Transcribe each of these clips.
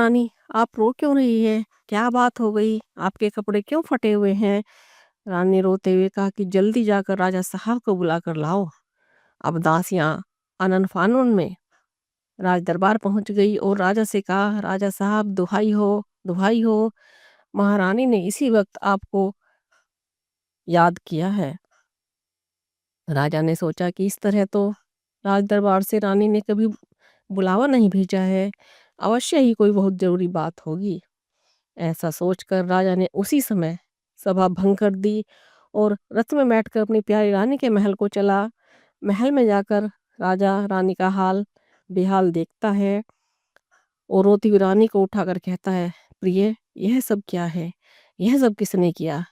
रानी, आप रो क्यों रही है? क्या बात हो गई? आपके कपड़े क्यों फटे हुए हैं? रानी ने रोते हुए कहा कि जल्दी जाकर राजा साहब को बुला कर लाओ। अब दासियां आनन फानून में राज दरबार पहुंच गई और राजा से कहा, राजा साहब दुहाई हो, दुहाई हो, महारानी ने इसी वक्त आपको याद किया है। राजा ने सोचा कि इस तरह तो राज दरबार से रानी ने कभी बुलावा नहीं भेजा है, अवश्य ही कोई बहुत जरूरी बात होगी। ऐसा सोचकर राजा ने उसी समय सभा भंग कर दी और रथ में बैठकर अपनी प्यारी रानी के महल को चला। महल में जाकर राजा रानी का हाल बेहाल देखता है और रोती हुई रानी को उठाकर कहता है, प्रिय, यह सब क्या है? यह सब किसने किया?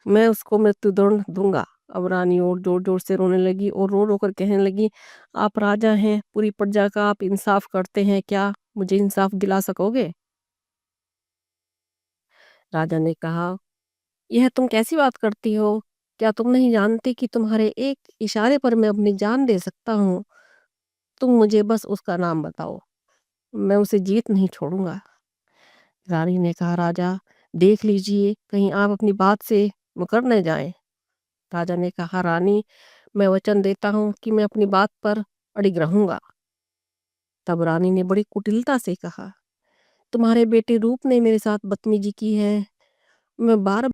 मैं उसको मृत्युदंड दूंगा। अब रानी और जोर जोर से रोने लगी और रो रो कर कहने लगी, आप राजा हैं, पूरी प्रजा का आप इंसाफ करते हैं, क्या मुझे इंसाफ दिला सकोगे? राजा ने कहा, यह तुम कैसी बात करती हो? क्या तुम नहीं जानती कि तुम्हारे एक इशारे पर मैं अपनी जान दे सकता हूँ? तुम मुझे बस उसका नाम बताओ, मैं उसे जीत नहीं छोड़ूंगा। रानी ने कहा, राजा देख लीजिए कहीं आप अपनी बात से मुकर न जाएं। राजा ने कहा, रानी मैं वचन देता हूँ कि मैं अपनी बात पर अड़िग रहूंगा। तब रानी ने बड़ी कुटिलता से कहा, तुम्हारे बेटे रूप ने मेरे साथ बदतमीजी की है। मैं बार